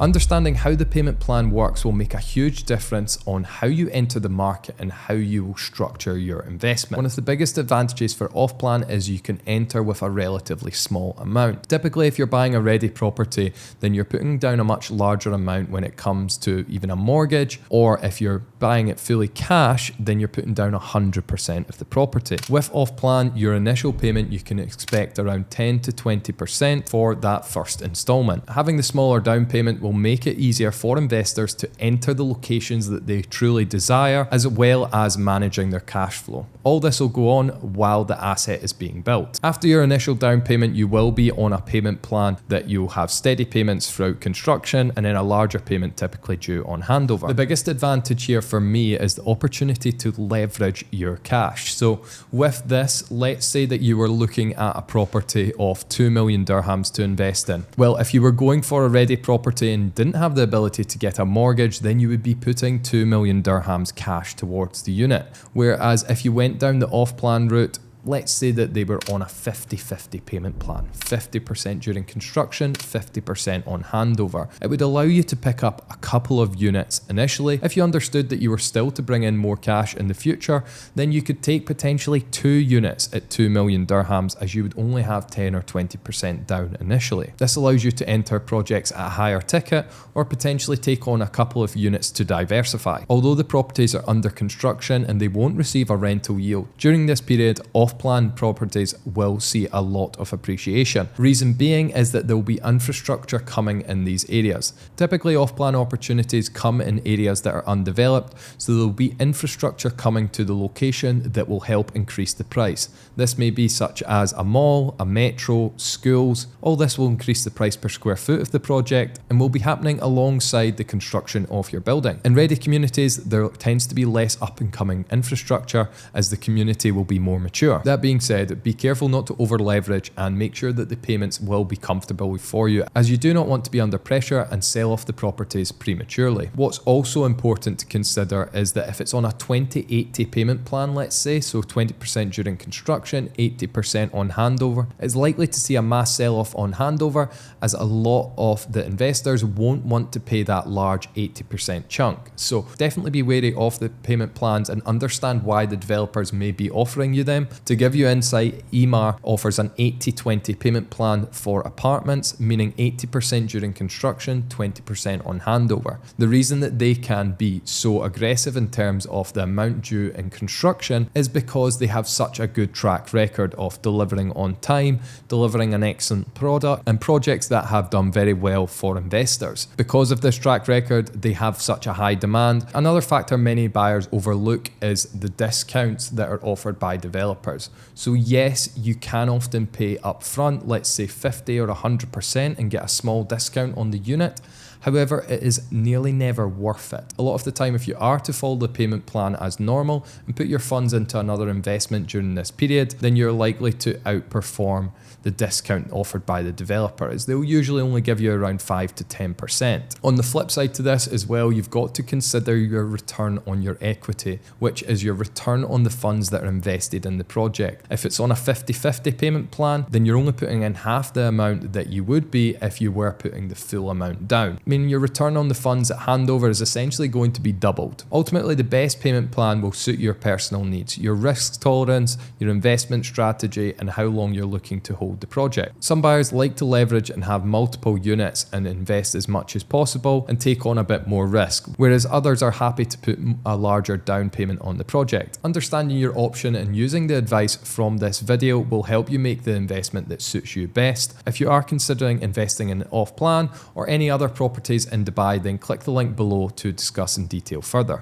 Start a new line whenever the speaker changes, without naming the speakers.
Understanding how the payment plan works will make a huge difference on how you enter the market and how you will structure your investment. One of the biggest advantages for off-plan is you can enter with a relatively small amount. Typically, if you're buying a ready property, then you're putting down a much larger amount when it comes to even a mortgage, or if you're buying it fully cash, then you're putting down 100% of the property. With off-plan, your initial payment you can expect around 10 to 20% for that first installment. Having the smaller down payment will make it easier for investors to enter the locations that they truly desire, as well as managing their cash flow. All this will go on while the asset is being built. After your initial down payment, you will be on a payment plan that you'll have steady payments throughout construction and then a larger payment typically due on handover. The biggest advantage here for me is the opportunity to leverage your cash. So with this, let's say that you were looking at a property of 2 million dirhams to invest in. Well, if you were going for a ready property and didn't have the ability to get a mortgage, then you would be putting 2 million dirhams cash towards the unit. Whereas if you went down the off-plan route, let's say that they were on a 50-50 payment plan, 50% during construction, 50% on handover. It would allow you to pick up a couple of units initially. If you understood that you were still to bring in more cash in the future, then you could take potentially 2 units at 2 million dirhams, as you would only have 10 or 20% down initially. This allows you to enter projects at a higher ticket or potentially take on a couple of units to diversify. Although the properties are under construction and they won't receive a rental yield, during this period, off-plan properties will see a lot of appreciation. Reason being is that there will be infrastructure coming in these areas. Typically, off-plan opportunities come in areas that are undeveloped, so there will be infrastructure coming to the location that will help increase the price. This may be such as a mall, a metro, schools. All this will increase the price per square foot of the project and will be happening alongside the construction of your building. In ready communities, there tends to be less up-and-coming infrastructure, as the community will be more mature. That being said, be careful not to over leverage and make sure that the payments will be comfortable for you, as you do not want to be under pressure and sell off the properties prematurely. What's also important to consider is that if it's on a 20-80 payment plan, let's say, so 20% during construction, 80% on handover, it's likely to see a mass sell-off on handover, as a lot of the investors won't want to pay that large 80% chunk. So definitely be wary of the payment plans and understand why the developers may be offering you them. To give you insight, Emaar offers an 80-20 payment plan for apartments, meaning 80% during construction, 20% on handover. The reason that they can be so aggressive in terms of the amount due in construction is because they have such a good track record of delivering on time, delivering an excellent product, and projects that have done very well for investors. Because of this track record, they have such a high demand. Another factor many buyers overlook is the discounts that are offered by developers. So yes, you can often pay upfront, let's say 50 or 100%, and get a small discount on the unit. However, it is nearly never worth it. A lot of the time, if you are to follow the payment plan as normal and put your funds into another investment during this period, then you're likely to outperform the discount offered by the developer, as they'll usually only give you around 5 to 10%. On the flip side to this as well, you've got to consider your return on your equity, which is your return on the funds that are invested in the project. If it's on a 50-50 payment plan, then you're only putting in half the amount that you would be if you were putting the full amount down, meaning your return on the funds at handover is essentially going to be doubled. Ultimately, the best payment plan will suit your personal needs, your risk tolerance, your investment strategy, and how long you're looking to hold the project. Some buyers like to leverage and have multiple units and invest as much as possible and take on a bit more risk, whereas others are happy to put a larger down payment on the project. Understanding your option and using the advice from this video will help you make the investment that suits you best. If you are considering investing in off-plan or any other properties in Dubai, then click the link below to discuss in detail further.